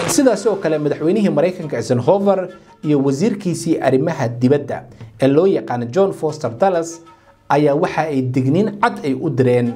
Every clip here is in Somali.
sidaas oo kale madaxweynihii Mareykanka Eisenhower iyo wasiirkiisii arrimaha dibadda ee loo yaqaan John Foster Dulles ayaa waxa ay digniin cad ay u direen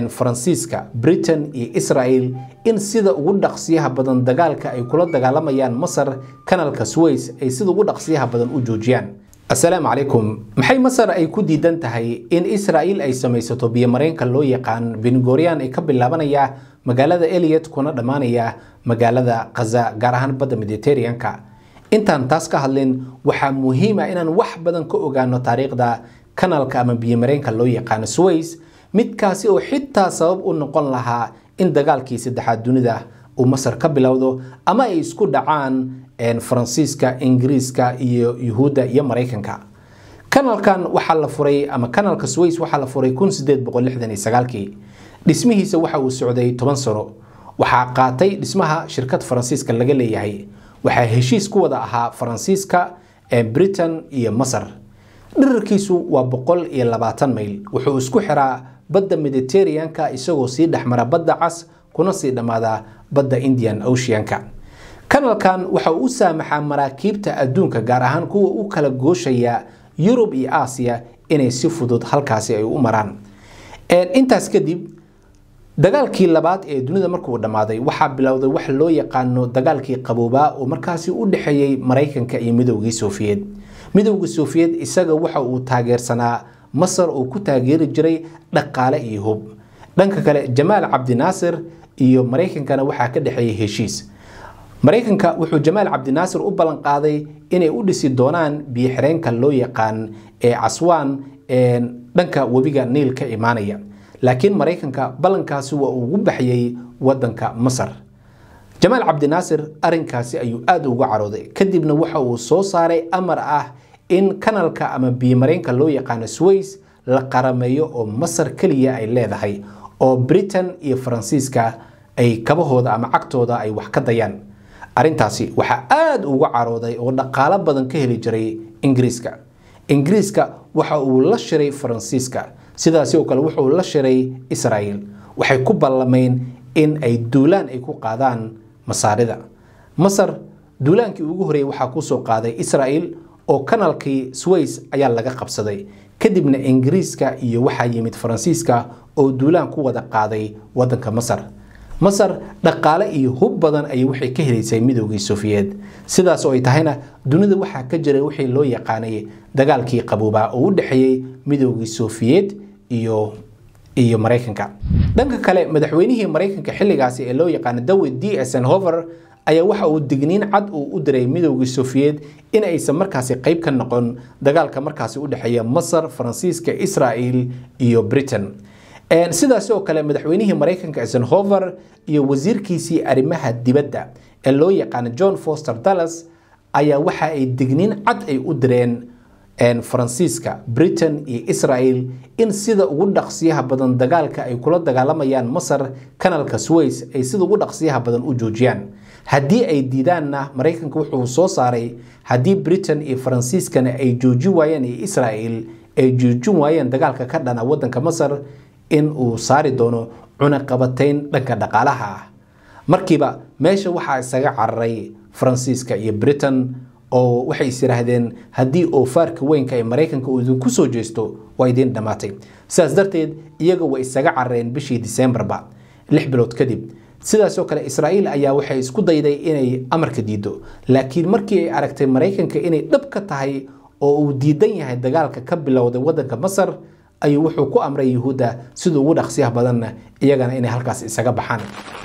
Faransiiska, Britain iyo Israel in sida ugu dhaqsiyaha badan dagaalka ay kula dagaalamayaan Masar kanaalka Suez ay sida ugu dhaqsiyaha badan u joojiyaan. Assalaamu calaykum. Maxay Masar ay ku diidan tahay in Israel ay samaysato biyo mareenka loo yaqaan Ben Gurion ay ka bilaabanaya magaalada Eliyot kuna dhamaanaya magaalada Gaza gaar ahaan badda Mediterranean-ka? Intaan taas ka hadlin waxa muhiim ah inaan wax badan ka ogaano taariikhda kanaalka ama biyo mareenka loo yaqaan Suez, midkaasi oo xitaa sabab u noqon lahaa in dagaalkii saddexaad dunida uu Masar ka bilowdo ama ay isku dhacaan Faransiiska, Ingiriiska iyo Yuhuudda iyo Mareykanka. Kanaalkan waxa la furay ama kanaalka Suez waxa la furay 1869. Dhismihiisa waxa uu socday 10 sano. Waxa qaatay dhismaha shirkad Faransiiska laga leeyahay. Waxa heshiis ku wada ahaa Faransiiska, Britain iyo Masar. Dhererkiisu waa 120 mayl. Wuxuu isku xiraa badda Mediterranean-ka isagoo sii dhaxmara badda Cas kuna sii dhamaada badda Indian Ocean-ka. Kanaalkan waxa uu saamaxaa maraakiibta adduunka gaar ahaan kuwa u kala gooshaya Yurub iyo Aasiya inay si fudud halkaasi ay u maraan. Intaas kadib dagaalkii labaad ee dunida markuu dhamaaday waxa bilowday wax loo yaqaan dagaalkii qaboobaa oo markaasi u dhaxeeyay Mareykanka iyo Midowgii Soviet. Midowgii Soviet isaga waxa uu taageersanaa Masar oo ku taageeri jiray dhaqaale iyo hub. Dhanka kale Jamal Abdi Nasser iyo Mareykankana waxa ka dhaxeeyay heshiis. Mareykanka wuxuu Jamal Abdi Nasser u ballan qaaday inay u dhisi doonaan biyo xireenka loo yaqaan Aswan dhanka wabiga Niil ka imaanaya. Laakiin Mareykanka ballankaasi waa ugu baxayay wadanka Masar. Jamal Abdi Nasser arinkaasi ayuu aad ugu carooday. Kadibna waxa uu soo saaray amar ah in kanaalka ama biyo mareenka loo yaqaan Suez la qarameeyo oo Masar kaliya ay leedahay oo Britain iyo Faransiiska ay kabahooda ama cagtooda ay wax ka dayaan. Arintaasi waxa aad ugu carooday oo dhaqaale badan ka heli jiray Ingiriiska. Ingiriiska waxa uu la shiray Faransiiska, sidaas oo kale wuxuu la shiray Israel. Waxay ku ballameen in ay duulaan ay ku qaadaan Masaarida. Masar duulaankii ugu horeeyay waxa ku soo qaaday Israel oo kanaalkii Suez ayaa laga qabsaday. Kadibna Ingiriiska iyo waxa yimid Faransiiska oo duulaan ku wada qaaday wadanka Masar. Masar dhaqaale iyo hub badan ay waxay ka helaysay Midowgii Soviet. Sidaas oo ay tahayna dunida waxa ka jiray wixii loo yaqaanay dagaalkii qaboobaa oo u dhaxeeyay Midowgii Soviet iyo Mareykanka. Dhanka kale madaxweynihii Mareykanka xilligaasi ee loo yaqaan Dwight D. Eisenhower ayaa waxa uu digniin cad u diray Midowgii Soviet in aysan markaasi qayb ka noqon dagaalka markaasi u dhaxeeya Masar, Faransiiska, Israel iyo Britain. sidaas oo kale madaxweynihii Mareykanka Eisenhower iyo wasiirkiisii arrimaha dibadda ee loo yaqaan John Foster Dulles ayaa waxa ay digniin cad ay u direen Faransiiska, Britain iyo Israel in sida ugu dhaqsiyaha badan dagaalka ay kula dagaalamayaan Masar kanaalka Suez ay sida ugu dhaqsiyaha badan u joojiyaan. Haddii ay diidaanna Mareykanka wuxuu soo saaray haddii Britain iyo Faransiiskana ay jooji waayeen iyo Israel ay joojin waayeen dagaalka ka dhana wadanka Masar in uu saari doono cunaqabatayn dhanka dhaqaalaha ah. Markiiba meesha waxa isaga cararay Faransiiska iyo Britain oo waxay isiraahdeen haddii oofaarka weynka ee Mareykanka uu idin ku soo jeesto waa idin dhamaatay. Sidaas darteed iyaga way isaga carareen bishii December-ba 6 bilood kadib. sidaas oo kale Israel ayaa waxay isku dayday inay amarka diido, laakiin markii ay aragtay Mareykanka inay dhab ka tahay oo uu diidan yahay dagaalka ka bilowday wadanka Masar ayuu wuxuu ku amray Yuhuudda sidoo ugu dhaqsiyaha badanna iyagana inay halkaas isaga baxaan.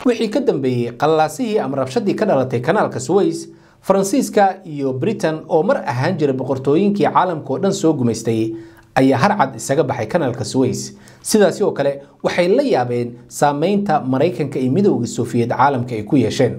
Wixii ka dambeeyay qalaasihii ama rabshadii ka dhalatay kanaalka Suez, Faransiiska iyo Britain oo mar ahaan jiray boqortooyinkii caalamka oo dhan soo gumaystay ayaa harcad isaga baxay kanaalka Suez. sidaas oo kale waxay la yaabeen saameynta Mareykanka iyo Midowgii Soviet caalamka ay ku yeesheen.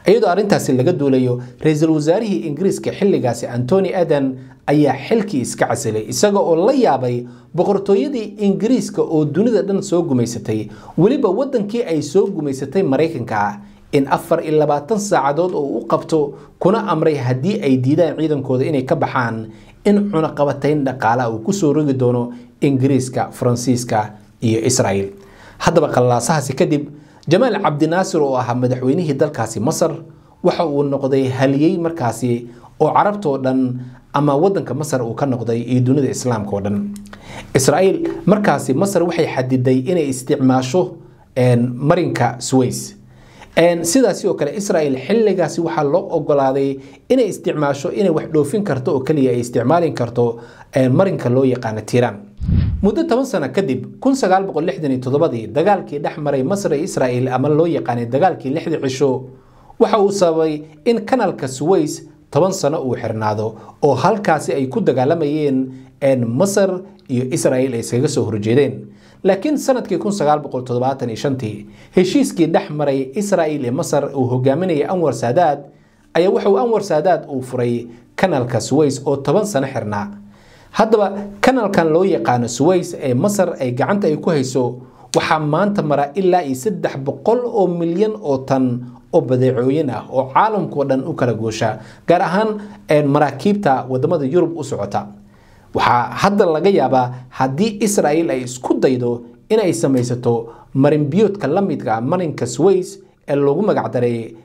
iyadoo arintaasi laga duulayo, ra'iisul wasaarihii Ingiriiska xilligaasi Anthony Eden ayaa xilkii iska casilay isaga oo la yaabay boqortooyadii Ingiriiska oo dunida dhan soo gumaysatay, waliba wadankii ay soo gumaysatay Mareykanka in 24 saacadood oo u qabto kuna amray haddii ay diidaan ciidankooda inay ka baxaan in cunaqabatayn dhaqaale uu ku soo rogi doono Ingiriiska, Faransiiska iyo Israel. haddaba qalaasahaasi kadib Jamaal Cabdi Naasir oo ahaa madaxweynihii dalkaasi Masar waxa uu noqday haliyey markaasi oo carabtoo dhan ama wadanka Masar uu ka noqday iyo dunida islaamka oo dhan. Israa'iil markaasi Masar waxay xadiday inay isticmaasho marinka Suez. sidaas oo kale Israa'iil xilligaasi waxa loo ogolaaday inay isticmaasho inay wax dhoofin karto oo kaliya ay isticmaalin karto marinka loo yaqaan Tiiraan. muddo 10 sano kadib 1967 dagaalkii dhexmaray Masar iyo Israa'iil ama loo yaqaan dagaalkii 6 cisho waxa uu sababay in kanaalka Suez 10 sano uu xirnaado oo halkaasi ay ku dagaalamayeen Masar iyo Israa'iil ay isaga soo horjeedeen. laakiin sanadkii 1975 heshiiskii dhexmaray Israa'iil iyo Masar uu hogaaminayay Anwar Saadaat ayaa wuxuu Anwar Saadaat uu furay kanaalka Suez oo 10 sano xirnaa. haddaba kanaalkan loo yaqaan Suez ee Masar ay gacanta ay ku hayso waxa maanta mara ilaa 300 milyan oo tan oo badeecooyin ah oo caalamka dhan u kala goosha gaar ahaan maraakiibta wadamada Yurub u socota. waxa hadda laga yaabaa haddii Israa'iil ay isku daydo inay samaysato marin biyoodka la midka marinka Suez ee loogu magac daray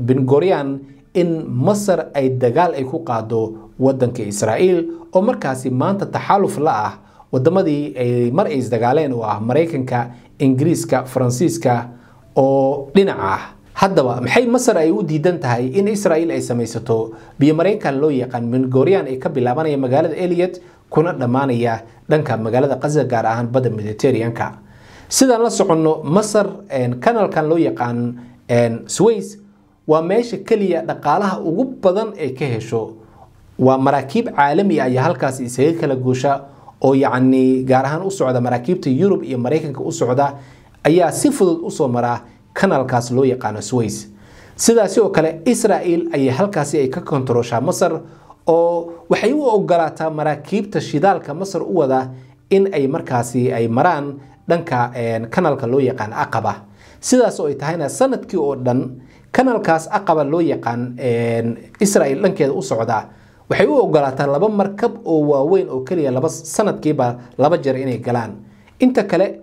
Ben Gurion in Masar ay dagaal ay ku qaado wadanka Israa'iil oo markaasi maanta taxaluf la ah wadamadii ay mar ay isdagaaleen oo ah Mareykanka, Ingiriiska, Faransiiska oo dhinac ah. haddaba maxay Masar ay u diidan tahay in Israa'iil ay samaysato biyo mareenkan loo yaqaan Ben Gurion ay ka bilaabanaya magaalada Eliyot kuna dhamaanaya dhanka magaalada Gaza gaar ahaan badda Mediterranean-ka. sidaan la soconno Masar kanaalkan loo yaqaan Suez waa meesha kaliya dhaqaalaha ugu badan ee ka hesho. waa maraakiib caalami ah ayaa halkaas isaga kala goosha oo yacni gaar ahaan u socda maraakiibta Yurub iyo Mareykanka u socda ayaa si fudud u soo mara kanaalkaas loo yaqaan Suez. sidaas oo kale Israa'iil ay halkaas ay ka kontrooshaa Masar oo waxay u ogolaataa maraakiibta shidaalka Masar u wada in ay markaasi ay maraan dhanka kanaalka loo yaqaan Aqaba. sidaas oo ay tahayna sanadkii oo dhan kanaalkaas Aqaba loo yaqaan Israa'iil dhankeeda u socda waxay u ogolaataa 2 markab oo waaweyn oo kaliya sanadkiiba 2 jeer inay galaan. inta kale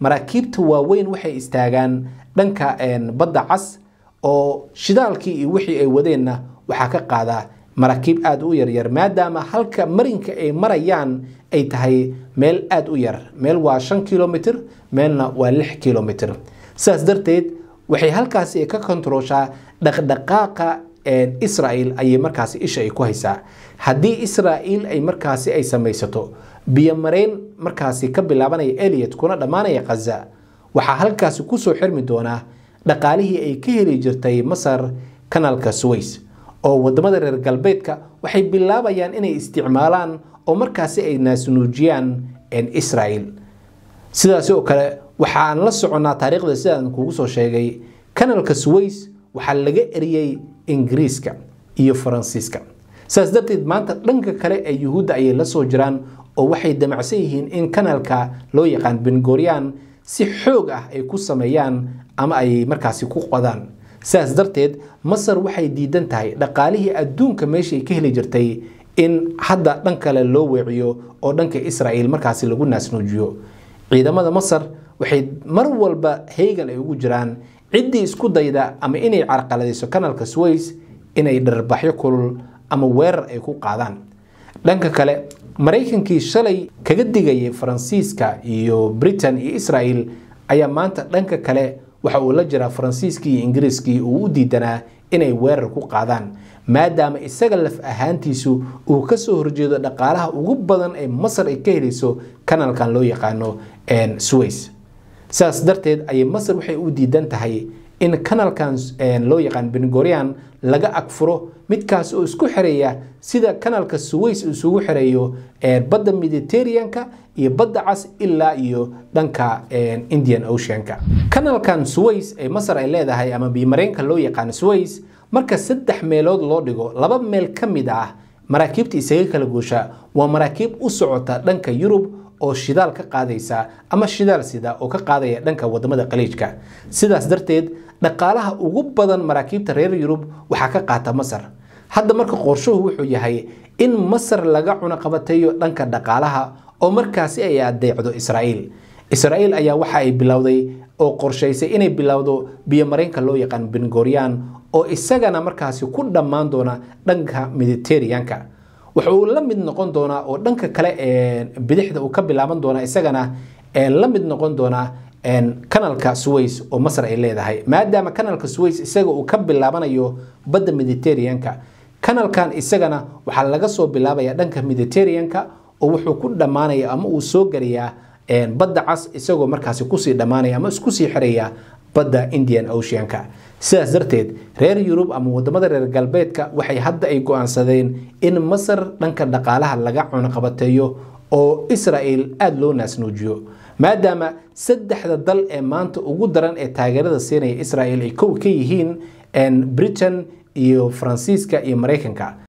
maraakiibta waaweyn waxay istaagaan dhanka badda cas oo shidaalkii iyo wixii ay wadeenna waxa ka qaada maraakiib aad u yar maadaama halka marinka ay marayaan ay tahay meel aad u yar. meel waa 5 kilomitir meelna waa 6 kilomitir. sidaas darteed waxay halkaasi ka kontrooshaa dhaqdhaqaaqa Israa'iil ay markaasi isha ay ku haysaa. haddii Israa'iil ay markaasi ay samaysato biyo mareen markaasi ka bilaabanaya Eliyot kuna dhamaanaya Gaza waxa halkaasi ku soo xirmi doona dhaqaalihii ay ka heli jirtay Masar kanaalka Suez oo wadamada reer galbeedka waxay bilaabayaan inay isticmaalaan oo markaasi ay naasnuujiyaan Israa'iil. sidaas oo kale waxaan la soconaa taariikhda sidaan kugu soo sheegay kanaalka Suez waxa laga eriyay Ingiriiska iyo Faransiiska. sidaas darteed maanta dhanka kale ee Yuhuudda ay la soo jiraan oo waxay damacsan yihiin in kanaalka loo yaqaan Ben Gurion si xoog ah ay ku sameeyaan ama ay markaasi ku qodaan. sidaas darteed Masar waxay diidan tahay dhaqaalihii adduunka meesha ay ka heli jirtay in hadda dhan kale loo weeciyo oo dhanka Israa'iil markaasi lagu naasnuujiyo. ciidamada Masar waxay mar walba heegan ay ugu jiraan ciddii isku dayda ama inay carqaladayso kanaalka Suez inay dharbaxyo kulul ama weerar ay ku qaadaan. dhanka kale Mareykankii shalay kaga digayay Faransiiska iyo Britain iyo Israa'iil ayaa maanta dhanka kale waxa uu la jira Faransiiskii iyo Ingiriiskii uu u diidanaa inay weerar ku qaadaan maadaama isaga laf ahaantiisu uu ka soo horjeedo dhaqaalaha ugu badan ee Masar ay ka helayso kanaalkan loo yaqaano Suez. sidaas darteed ay Masar waxay u diidan tahay in kanaalkan loo yaqaan Ben Gurion laga agfuro midkaas oo isku xireeya sida kanaalka Suez isugu xireeyo badda Mediterranean-ka iyo badda cas ilaa iyo dhanka Indian Ocean-ka. kanaalkan Suez ee Masar ay leedahay ama biyo mareenka loo yaqaan Suez marka 3 meelood loo dhigo 2 meel ka mid ah maraakiibta isaga kala goosha waa maraakiib u socota dhanka Yurub oo shidaal ka qaadaysa ama shidaal sida oo ka qaadaya dhanka wadamada Khaliijka. sidaas darteed dhaqaalaha ugu badan maraakiibta reer Yurub waxa ka qaata Masar. hadda marka qorshuhu wuxuu yahay in Masar laga cunaqabateeyo dhanka dhaqaalaha oo markaasi ay adeecdo Israa'iil. Israa'iil ayaa waxa ay bilowday oo qorshaysay inay bilowdo biyo mareenka loo yaqaan Ben Gurion oo isagana markaasi ku dhammaan doona dhanka Mediterranean-ka wuxuu la mid noqon doonaa oo dhanka kale ee bidixda uu ka bilaaban doona isagana la mid noqon doona kanalka Suez oo Masar ay leedahay maadaama kanalka Suez isaga uu ka bilaabanayo badda Mediterranean-ka kanalkan isagana waxa laga soo bilaabaya dhanka Mediterranean-ka oo wuxuu ku dhamaanaya ama uu soo gariyaa badda cas isagoo markaasi ku sii dhamaanaya ama isku sii xiraya badda Indian Ocean-ka sidaas darteed reer Yurub ama wadamada reer galbeedka waxay hadda ay go'aansadeen in Masar dhanka dhaqaalaha laga cunaqabateeyo oo Israel aad loo naasnuujiyo maadaama saddexda dal ee maanta ugu daran ee taageerada siinaya Israel ay kow ka yihiin Britain iyo Faransiiska iyo Mareykanka